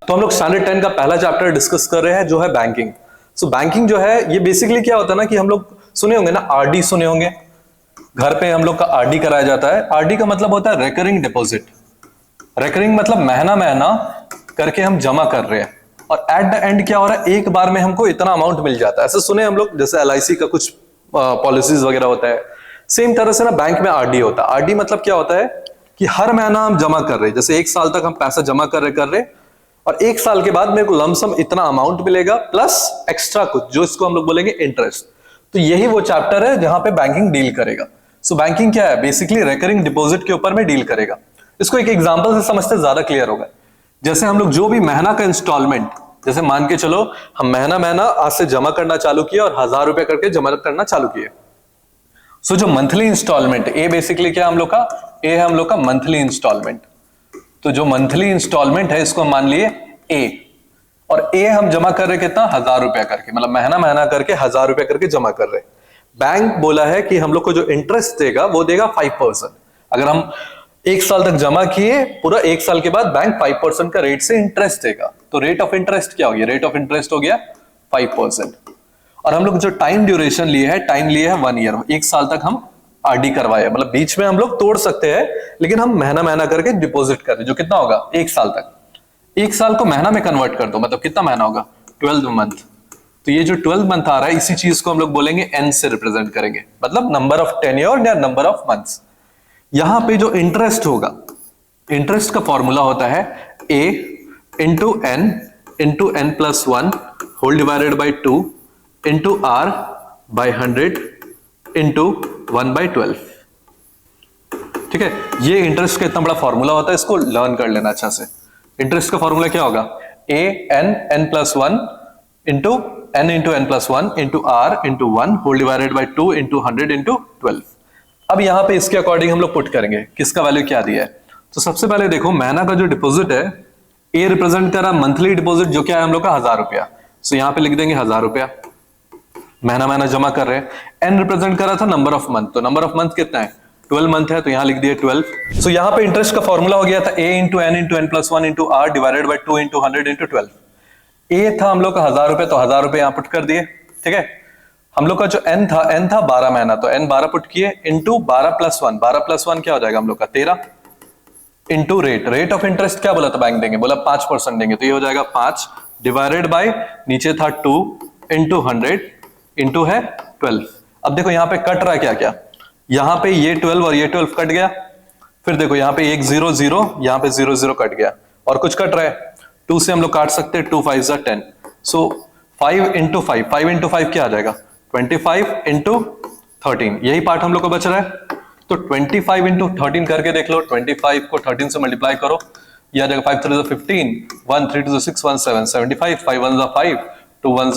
तो हम लोग स्टैंडर्ड 10 का पहला चैप्टर डिस्कस कर रहे हैं जो है बैंकिंग। सो बैंकिंग जो है ये बेसिकली क्या होता है ना कि हम लोग सुने होंगे ना, आरडी सुने होंगे, घर पे हम लोग का आरडी कराया जाता है। आरडी का मतलब होता है रिकरिंग डिपॉजिट। रिकरिंग मतलब महीना महीना करके हम जमा कर रहे हैं और एट द एंड क्या हो रहा है, एक बार में हमको इतना अमाउंट मिल जाता है। ऐसे सुने हम लोग, जैसे एलआईसी का कुछ पॉलिसीज वगैरह होता है, सेम तरह से ना बैंक में आरडी होता है। आरडी मतलब क्या होता है कि हर महीना हम जमा कर रहे हैं, जैसे 1 साल तक हम पैसा जमा कर रहे और 1 साल के बाद मेरे को लमसम इतना अमाउंट मिलेगा प्लस एक्स्ट्रा कुछ, जो इसको हम लोग बोलेंगे इंटरेस्ट। तो यही वो चैप्टर है जहां पे बैंकिंग डील करेगा। सो बैंकिंग क्या है, बेसिकली रिकरिंग डिपॉजिट के ऊपर में डील करेगा। इसको एक एग्जांपल से समझते ज्यादा क्लियर होगा। जैसे हम लोग जो भी महीना का इंस्टॉलमेंट, जैसे मान के चलो हम महीना महीना आज से जमा करना चालू किया और 1000 रुपए करके जमा करना चालू किए। सो जो मंथली इंस्टॉलमेंट, ए बेसिकली क्या हम लोग का, ए है हम लोग का मंथली इंस्टॉलमेंट। तो जो मंथली इंस्टॉलमेंट है इसको मान लिए ए, और ए हम जमा कर रहे कितना, 1000 रुपया करके, मतलब महीना महीना करके 1000 रुपया करके जमा कर रहे। बैंक बोला है कि हम लोग को जो इंटरेस्ट देगा वो देगा 5%। अगर हम 1 साल तक जमा किए, पूरा 1 साल के बाद बैंक 5% का रेट से इंटरेस्ट देगा। तो रेट ऑफ इंटरेस्ट क्या हो गया, रेट ऑफ इंटरेस्ट हो गया 5%। और हम लोग जो टाइम ड्यूरेशन लिए है, टाइम लिए है 1 ईयर, 1 साल तक हम आरडी करवाए, मतलब बीच में हम लोग तोड़ सकते हैं लेकिन हम महीना महीना करके डिपॉजिट कर रहे, जो कितना होगा 1 साल तक। 1 साल को महीना में कन्वर्ट कर दो, मतलब कितना महीना होगा 12 मंथ। तो ये जो 12 मंथ आ रहा है, इसी चीज को हम लोग बोलेंगे एन से रिप्रेजेंट करेंगे, मतलब नंबर ऑफ टेन्योर या नंबर ऑफ मंथ्स। यहां पे जो इंटरेस्ट होगा, इंटरेस्ट का फॉर्मूला होता है A into n plus 1 whole divided by 2 into R by 100 into 1/12। ठीक है, ये इंटरेस्ट का इतना बड़ा फॉर्मूला होता है, इसको लर्न कर लेना अच्छा से। इंटरेस्ट का फॉर्मूला क्या होगा, A n plus 1 into n plus 1 into R into 1 whole divided by 2 into 100 into 12। अब यहां पे इसके अकॉर्डिंग हम लोग पुट करेंगे किसका वैल्यू क्या दिया है। तो सबसे पहले देखो, महीना का जो डिपॉजिट है, ए रिप्रेजेंट कर रहा मंथली डिपॉजिट जो क्या है हम लोग का 1000 रुपया। सो यहां पे लिख देंगे 1000 रुपया, महीना महीना जमा कर रहे हैं। एन रिप्रेजेंट कर रहा था नंबर ऑफ मंथ, तो नंबर ऑफ मंथ कितना है 12 मंथ है, तो यहां लिख दिए 12। सो यहां पे इंटरेस्ट का फॉर्मूला हो गया था A into n plus 1 into R divided by 2 into 100 into 12। A था हम लोग का 1000 रुपए, तो 1000 रुपए यहां पुट कर दिए। ठीक है, हम लोग का जो एन था 12 महीना, तो एन 12 पुट किए इंटू 12 प्लस 1, 12 प्लस 1 क्या हो जाएगा हम लोग का 13 इंटू रेट ऑफ इंटरेस्ट क्या बोला था बैंक देंगे, बोला 5% देंगे, तो ये हो जाएगा 5 डिवाइडेड बाई नीचे था 2 इंटू 100 इंटू है 12। अब देखो यहां पे कट रहा है क्या क्या, यहां पे ये 12 और ये 12 कट गया, फिर देखो यहां पे 1 0 0, यहां पे 0 0 कट गया, और कुछ कट रहा है 2 से हम लोग काट सकते हैं, 2 5 10। सो 5 इंटू 5 क्या आ जाएगा 25 इंटू 13, यही पार्ट हम लोग को बच रहा है। तो 25 इंटू 13 करके देख लो, 25 को 13 से मल्टीप्लाई करो, यह आ जाएगा 5 3 15, 1 3 2 6 1 7 75, 5 1 5 2 1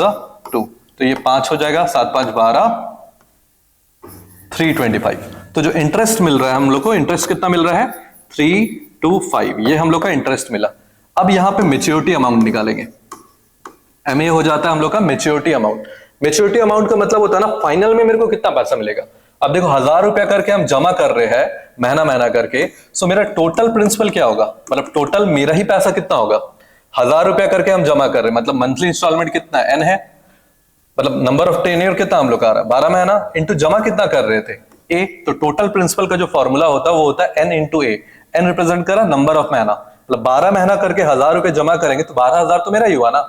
2, तो ये 5 हो जाएगा, 7 5 12 325। तो जो इंटरेस्ट मिल रहा है हम लोग को, इंटरेस्ट कितना मिल रहा है 325, ये हम लोग का इंटरेस्ट मिला। अब यहां पे मेच्योरिटी अमाउंट निकालेंगे, एमए हो जाता है हम लोग का मेच्योरिटी अमाउंट। मेच्योरिटी अमाउंट का मतलब होता है ना फाइनल में मेरे को कितना पैसा मिलेगा। अब देखो 1000 रुपया करके हम जमा कर रहे हैं महीना महीना करके, सो मेरा टोटल प्रिंसिपल क्या होगा, मतलब टोटल मेरा ही पैसा कितना होगा। 1000 रुपया करके हम जमा कर रहे हैं, मतलब मंथली इंस्टॉलमेंट कितना एन है, मतलब नंबर ऑफ टेन्योर कितना हम लोग आ रहा है 12 महीना, इंटू जमा कितना कर रहे थे ए। तो टोटल प्रिंसिपल का जो फॉर्मूला होता है वो होता है एन इंटू ए। एन रिप्रेजेंट कर रहा नंबर ऑफ महीना, मतलब 12 महीना करके 1000 रुपए जमा करेंगे तो 12000 तो मेरा ही हुआ ना।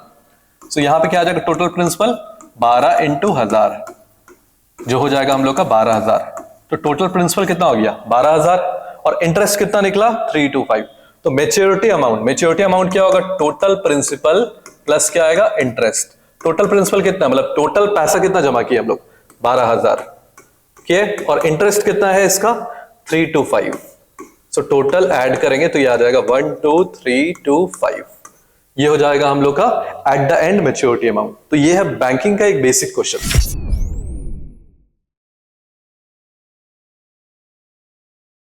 सो यहां पे क्या आ जाएगा टोटल प्रिंसिपल 12 इंटू 1000, जो हो जाएगा हम लोग का 12000। तो टोटल प्रिंसिपल कितना हो गया 12000, और इंटरेस्ट कितना निकला 325। तो मेच्योरिटी अमाउंट क्या होगा, टोटल प्रिंसिपल प्लस क्या आएगा इंटरेस्ट। टोटल प्रिंसिपल कितना, मतलब टोटल पैसा कितना जमा किया हम लोग 12000 के, और इंटरेस्ट कितना है इसका 325। सो टोटल ऐड करेंगे तो ये आ जाएगा 12325, ये हो जाएगा हम लोग का at the end maturity amount. तो ये है बैंकिंग का एक बेसिक क्वेश्चन।